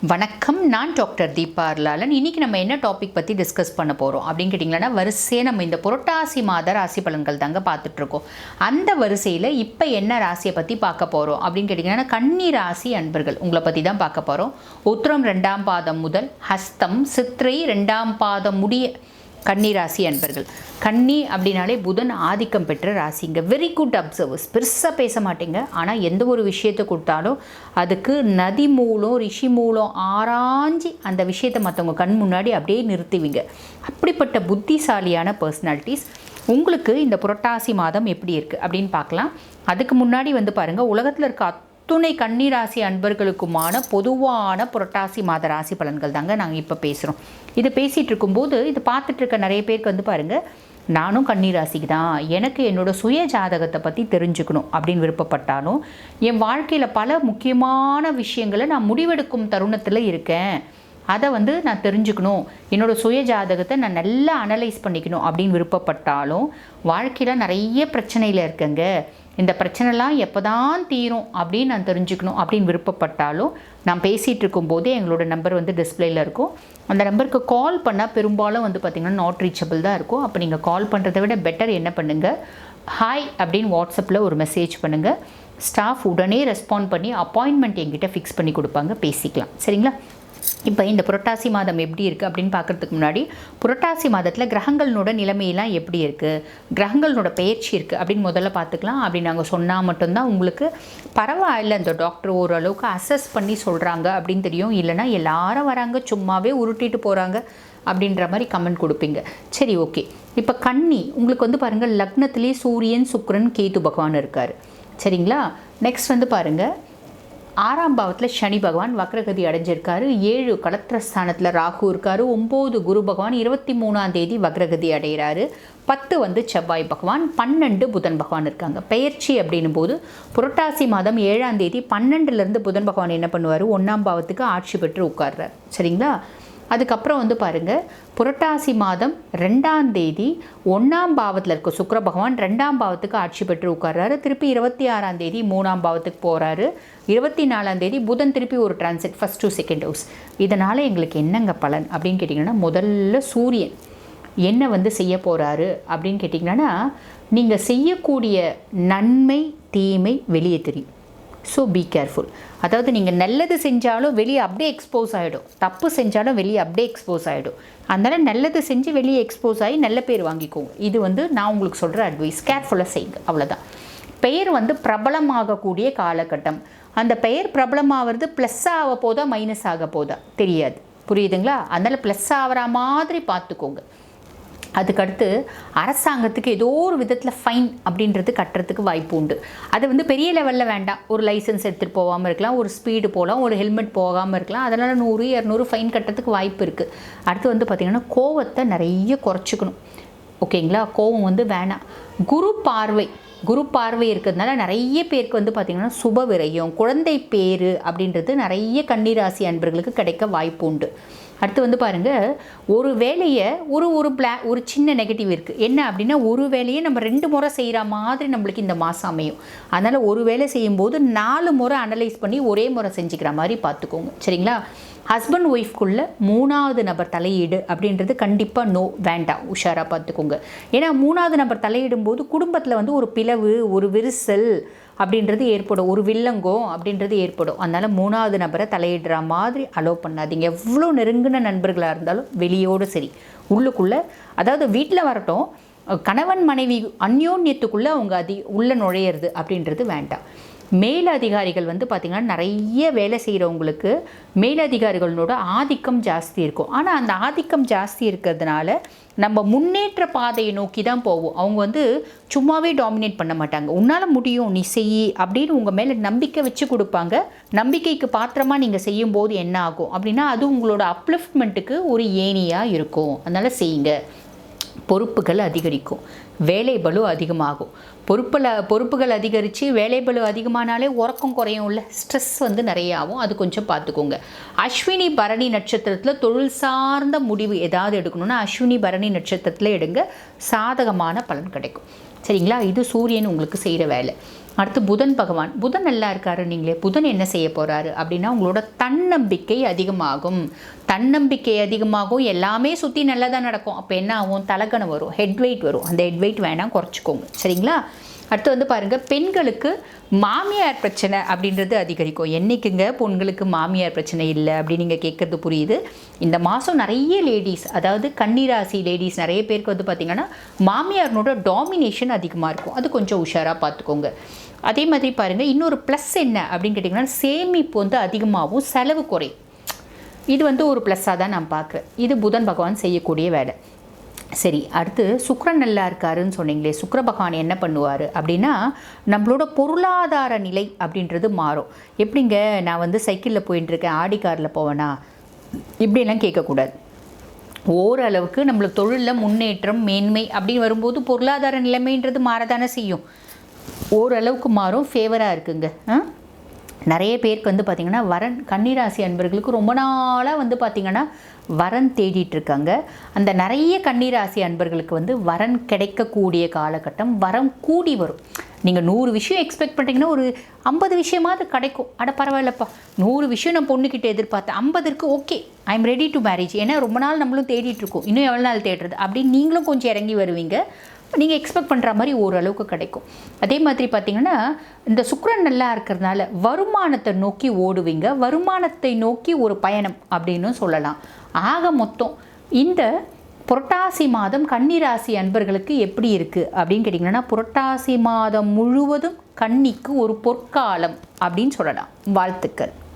வணக்கம், நான் டாக்டர் தீபா அருளாளன். இன்றைக்கி நம்ம என்ன டாபிக் பற்றி டிஸ்கஸ் பண்ண போகிறோம் அப்படின்னு கேட்டிங்கன்னா, வரிசையாக நம்ம இந்த புரட்டாசி மாத ராசி பலன்கள் தாங்க பார்த்துட்ருக்கோம். அந்த வரிசையில் இப்போ என்ன ராசியை பற்றி பார்க்க போகிறோம் அப்படின்னு கேட்டிங்கன்னா, கன்னி ராசி அன்பர்கள் உங்களை பற்றி தான் பார்க்க போகிறோம். உத்திரம் 2ஆம் பாதம் முதல் ஹஸ்தம் சித்திரை 2ஆம் பாதம் முடிய கன்னிராசி அன்பர்கள். கன்னி அப்படின்னாலே புதன் ஆதிக்கம் பெற்ற ராசிங்க. Very good observers. பெருசாக பேச மாட்டேங்க, ஆனால் எந்த ஒரு விஷயத்தை கொடுத்தாலும் அதுக்கு நதி மூலம் ரிஷி மூலம் ஆராய்ஞ்சி அந்த விஷயத்தை மற்றவங்க கண் முன்னாடி அப்படியே நிறுத்துவீங்க. அப்படிப்பட்ட புத்திசாலியான பர்சனாலிட்டிஸ். உங்களுக்கு இந்த புரட்டாசி மாதம் எப்படி இருக்குது அப்படின்னு பார்க்கலாம். அதுக்கு முன்னாடி பாருங்கள், உலகத்தில் இருக்க துணை கன்னிராசி அன்பர்களுக்குமான பொதுவான புரட்டாசி மாத ராசி பலன்கள் தாங்க நாங்கள் இப்போ பேசுகிறோம். இது பேசிகிட்டு இருக்கும்போது இது பார்த்துட்டு இருக்க நிறைய பேருக்கு பாருங்கள், நானும் கன்னிராசிக்கு தான், எனக்கு என்னோடய சுய ஜாதகத்தை பற்றி தெரிஞ்சுக்கணும் அப்படின்னு விருப்பப்பட்டாலும், என் வாழ்க்கையில் பல முக்கியமான விஷயங்களை நான் முடிவெடுக்கும் தருணத்தில் இருக்கேன், அதை நான் தெரிஞ்சுக்கணும், என்னோடய சுய ஜாதகத்தை நான் நல்லா அனலைஸ் பண்ணிக்கணும் அப்படின்னு விருப்பப்பட்டாலும், வாழ்க்கையில் நிறைய பிரச்சனையில் இருக்கேங்க, இந்த பிரச்சனைலாம் எப்போ தான் தீரும் அப்படின்னு நான் தெரிஞ்சுக்கணும் அப்படின்னு விருப்பப்பட்டாலும், நான் பேசிகிட்டு இருக்கும்போதே எங்களோட நம்பர் டிஸ்பிளேயில் இருக்கும். அந்த நம்பருக்கு கால் பண்ணால் பெரும்பாலும் பார்த்திங்கன்னா நாட் ரீச்சபிள் தான் இருக்கும். அப்போ நீங்கள் கால் பண்ணுறதை விட பெட்டர் என்ன பண்ணுங்கள், ஹாய் அப்படின்னு வாட்ஸ்அப்பில் ஒரு மெசேஜ் பண்ணுங்கள். ஸ்டாஃப் உடனே ரெஸ்பாண்ட் பண்ணி அப்பாயின்மெண்ட் என்கிட்ட ஃபிக்ஸ் பண்ணி கொடுப்பாங்க, பேசிக்கலாம். சரிங்களா? இப்போ இந்த புரட்டாசி மாதம் எப்படி இருக்குது அப்படின்னு பார்க்குறதுக்கு முன்னாடி, புரட்டாசி மாதத்தில் கிரகங்களோட நிலைமையெல்லாம் எப்படி இருக்குது, கிரகங்களோட பயிற்சி இருக்குது அப்படின்னு முதல்ல பார்த்துக்கலாம். அப்படி நாங்கள் சொன்னால் மட்டும்தான் உங்களுக்கு பரவாயில்ல, இந்த டாக்டர் ஓரளவுக்கு அசஸ் பண்ணி சொல்கிறாங்க அப்படின்னு தெரியும். இல்லைனா எல்லாரும் வராங்க சும்மாவே உருட்டிட்டு போகிறாங்க அப்படின்ற மாதிரி கமெண்ட் கொடுப்பீங்க. சரி, ஓகே. இப்போ கன்னி உங்களுக்கு பாருங்கள், லக்னத்திலே சூரியன் சுக்கிரன் கேது பகவான் இருக்கார். சரிங்களா? நெக்ஸ்ட் பாருங்கள், 6ஆம் பாவத்தில் சனி பகவான் வக்ரகதி அடைஞ்சிருக்காரு. 7 களத்திரஸ்தானத்தில் ராகு இருக்காரு. 9 குரு பகவான் 23ஆம் தேதி வக்ரகதி அடைகிறாரு. 10 செவ்வாய் பகவான், 12 புதன் பகவான் இருக்காங்க. பெயர்ச்சி அப்படின்னும் போது புரட்டாசி மாதம் 7ஆம் தேதி 12லேருந்து புதன் பகவான் என்ன பண்ணுவார், 1ஆம் பாவத்துக்கு ஆட்சி பெற்று உட்கார்றார். சரிங்களா? அதுக்கப்புறம் பாருங்கள், புரட்டாசி மாதம் 2ஆம் தேதி 1ஆம் பாவத்தில் இருக்க சுக்கிர பகவான் 2ஆம் பாவத்துக்கு ஆட்சி பெற்று உட்கார்றாரு. திருப்பி 26ஆம் தேதி 3ஆம் பாவத்துக்கு போகிறாரு. 24ஆம் தேதி புதன் திருப்பி ஒரு transit, first to second house. இதனால் எங்களுக்கு என்னங்க பலன் அப்படின்னு கேட்டிங்கன்னா, முதல்ல சூரியன் என்ன செய்ய போகிறாரு அப்படின்னு கேட்டிங்கன்னா, நீங்கள் செய்யக்கூடிய நன்மை தீமை வெளியே தெரியும். So be careful. அதாவது நீங்கள் நல்லது செஞ்சாலும் வெளியே அப்படியே எக்ஸ்போஸ் ஆகிடும், தப்பு செஞ்சாலும் வெளியே அப்படியே எக்ஸ்போஸ் ஆகிடும். அதனால் நல்லது செஞ்சு வெளியே எக்ஸ்போஸ் ஆகி நல்ல பேர் வாங்கிக்கோங்க. இது நான் உங்களுக்கு சொல்கிற அட்வைஸ். கேர்ஃபுல்லாக செய்யுங்க, அவ்வளோதான். பெயர் பிரபலமாகக்கூடிய காலகட்டம். அந்த பெயர் பிரபலமாகிறது ப்ளஸ் ஆக போதா மைனஸ் ஆக போதா தெரியாது, புரியுதுங்களா? அதனால் ப்ளஸ் ஆகிற மாதிரி பார்த்துக்கோங்க. அதுக்கடுத்து அரசாங்கத்துக்கு ஏதோ ஒரு விதத்தில் ஃபைன் அப்படின்றது கட்டுறதுக்கு வாய்ப்பு உண்டு. அது பெரிய லெவலில் வேண்டாம். ஒரு லைசன்ஸ் எடுத்துகிட்டு போகாமல் இருக்கலாம், ஒரு ஸ்பீடு போகலாம், ஒரு ஹெல்மெட் போகாமல் இருக்கலாம். அதனால் 100-200 ஃபைன் கட்டுறதுக்கு வாய்ப்பு இருக்குது. அடுத்து பார்த்திங்கன்னா, கோவத்தை நிறைய குறைச்சிக்கணும். ஓகேங்களா? கோவம் வேணாம். குரு பார்வை இருக்கிறதுனால நிறைய பேருக்கு பார்த்திங்கன்னா சுப விரயம், குழந்தை பேர் அப்படின்றது நிறைய கன்னிராசி அன்பர்களுக்கு கிடைக்க வாய்ப்பு உண்டு. அடுத்து பாருங்கள், ஒரு வேலையை ஒரு சின்ன நெகட்டிவ் இருக்குது. என்ன அப்படின்னா, ஒரு வேலையை நம்ம 2 முறை செய்கிற மாதிரி நம்மளுக்கு இந்த மாதம் அமையும். அதனால் ஒரு வேலை செய்யும்போது 4 முறை அனலைஸ் பண்ணி ஒரே முறை செஞ்சுக்கிற மாதிரி பார்த்துக்கோங்க. சரிங்களா? ஹஸ்பண்ட் ஒய்ஃப்குள்ளே 3ஆவது நபர் தலையீடு அப்படின்றது கண்டிப்பாக வேண்டாம், உஷாராக பார்த்துக்கோங்க. ஏன்னா 3ஆவது நபர் தலையிடும்போது குடும்பத்தில் ஒரு பிளவு, ஒரு விரிசல் அப்படின்றது ஏற்படும், ஒரு வில்லங்கம் அப்படின்றது ஏற்படும். அதனால் 3ஆவது நபரை தலையிடுற மாதிரி அலோவ் பண்ணாதீங்க. எவ்வளோ நெருங்கின நண்பர்களாக இருந்தாலும் வெளியோடு சரி, உள்ளுக்குள்ளே, அதாவது வீட்டில் வரட்டும், கணவன் மனைவி அந்யோன்யத்துக்குள்ளே அவங்க உள்ளே நுழையிறது அப்படின்றது வேண்டாம். மேலதிகாரிகள் பார்த்திங்கன்னா, நிறைய வேலை செய்கிறவங்களுக்கு மேலதிகாரிகளோட ஆதிக்கம் ஜாஸ்தி இருக்கும். ஆனால் அந்த ஆதிக்கம் ஜாஸ்தி இருக்கிறதுனால நம்ம முன்னேற்ற பாதையை நோக்கி தான் போவோம். அவங்க சும்மாவே டாமினேட் பண்ண மாட்டாங்க. உன்னால் முடியும், நீ செய் அப்படின்னு உங்கள் மேலே நம்பிக்கை வச்சு கொடுப்பாங்க. நம்பிக்கைக்கு பாத்திரமாக நீங்கள் செய்யும்போது என்ன ஆகும் அப்படின்னா, அது உங்களோட அப்லிஃப்ட்மெண்ட்டுக்கு ஒரு ஏணியாக இருக்கும். அதனால் செய்யுங்க. பொறுப்புகள் அதிகரிக்கும், வேலை பளு அதிகமாகும். பொறுப்புகள் அதிகரித்து வேலை பளு அதிகமானாலே உறக்கம் குறையும், இல்லை ஸ்ட்ரெஸ் நிறைய ஆகும். அது கொஞ்சம் பார்த்துக்கோங்க. அஸ்வினி பரணி நட்சத்திரத்தில் தொழில் சார்ந்த முடிவு ஏதாவது எடுக்கணும்னா அஸ்வினி பரணி நட்சத்திரத்தில் எடுங்க, சாதகமான பலன் கிடைக்கும். சரிங்களா? இது சூரியன் உங்களுக்கு செய்கிற வேலை. அடுத்து புதன் பகவான், புதன் நல்லா இருக்காரு. நீங்களே புதன் என்ன செய்ய போகிறாரு அப்படின்னா உங்களோட தன்னம்பிக்கை அதிகமாகும். தன்னம்பிக்கை அதிகமாகும், எல்லாமே சுற்றி நல்லதாக நடக்கும். அப்போ என்ன ஆகும், தலகணம் வரும், ஹெட் வெயிட் வரும். அந்த ஹெட் வெயிட் வேணாம், குறைச்சிக்கோங்க. சரிங்களா? அடுத்து வந்து பாருங்கள், பெண்களுக்கு மாமியார் பிரச்சனை அப்படின்றது அதிகரிக்கும். என்றைக்குங்க பெண்களுக்கு மாமியார் பிரச்சனை இல்லை அப்படின்னு நீங்கள் கேட்குறது புரியுது. இந்த மாதம் நிறைய லேடிஸ், அதாவது கன்னிராசி லேடிஸ் நிறைய பேருக்கு வந்து பார்த்திங்கன்னா மாமியார்னோட டாமினேஷன் அதிகமாக இருக்கும். அது கொஞ்சம் உஷாராக பார்த்துக்கோங்க. அதே மாதிரி பாருங்கள், இன்னொரு ப்ளஸ் என்ன அப்படின்னு கேட்டிங்கன்னா சேமிப்பு வந்து அதிகமாகவும் செலவு குறை. இது வந்து ஒரு ப்ளஸ்ஸாக தான் நான் பார்க்குறேன். இது புதன் பகவான் செய்யக்கூடிய வேலை. சரி, அடுத்து சுக்கிரன் நல்லா இருக்காருன்னு சொன்னீங்களே, சுக்கிர பகவான் என்ன பண்ணுவார் அப்படின்னா நம்மளோட பொருளாதார நிலை அப்படின்றது மாறும். எப்படிங்க, நான் வந்து சைக்கிளில் போயிட்டுருக்கேன், ஆடி காரில் போவேனா, இப்படிலாம் கேட்கக்கூடாது. ஓரளவுக்கு நம்மளுக்கு தொழிலில் முன்னேற்றம் மேன்மை அப்படின்னு வரும்போது பொருளாதார நிலைமைன்றது மாறதானே செய்யும். ஓரளவுக்கு மாறும், ஃபேவராக இருக்குங்க. நிறைய பேருக்கு வந்து பார்த்திங்கன்னா வரன், கன்னிராசி அன்பர்களுக்கு ரொம்ப நாளாக வந்து பார்த்திங்கன்னா வரன் தேடிட்டுருக்காங்க. அந்த நிறைய கன்னிராசி அன்பர்களுக்கு வந்து வரன் கிடைக்கக்கூடிய காலகட்டம், வரம் கூடி வரும். நீங்கள் 100 விஷயம் எக்ஸ்பெக்ட் பண்ணிட்டீங்கன்னா ஒரு 50 விஷயமாவது கிடைக்கும். அட பரவாயில்லப்பா, 100 விஷயம் நான் பொண்ணுக்கிட்ட எதிர்பார்த்தேன், 50 okay, I am ready to marriage. ஏன்னா ரொம்ப நாள் நம்மளும் தேடிட்டுருக்கோம், இன்னும் எவ்வளோ நாள் தேடுறது அப்படின்னு நீங்களும் கொஞ்சம் இறங்கி வருவீங்க. நீங்கள் எக்ஸ்பெக்ட் பண்ணுற மாதிரி ஓரளவுக்கு கிடைக்கும். அதே மாதிரி பார்த்திங்கன்னா இந்த சுக்கிரன் நல்லா இருக்கிறதுனால வருமானத்தை நோக்கி ஓடுவீங்க. வருமானத்தை நோக்கி ஒரு பயணம் அப்படின்னு சொல்லலாம். ஆக மொத்தம் இந்த புரட்டாசி மாதம் கன்னிராசி அன்பர்களுக்கு எப்படி இருக்குது அப்படின்னு கேட்டிங்கன்னா, புரட்டாசி மாதம் முழுவதும் கன்னிக்கு ஒரு பொற்காலம் அப்படின்னு சொல்லலாம். வாழ்த்துக்கள்.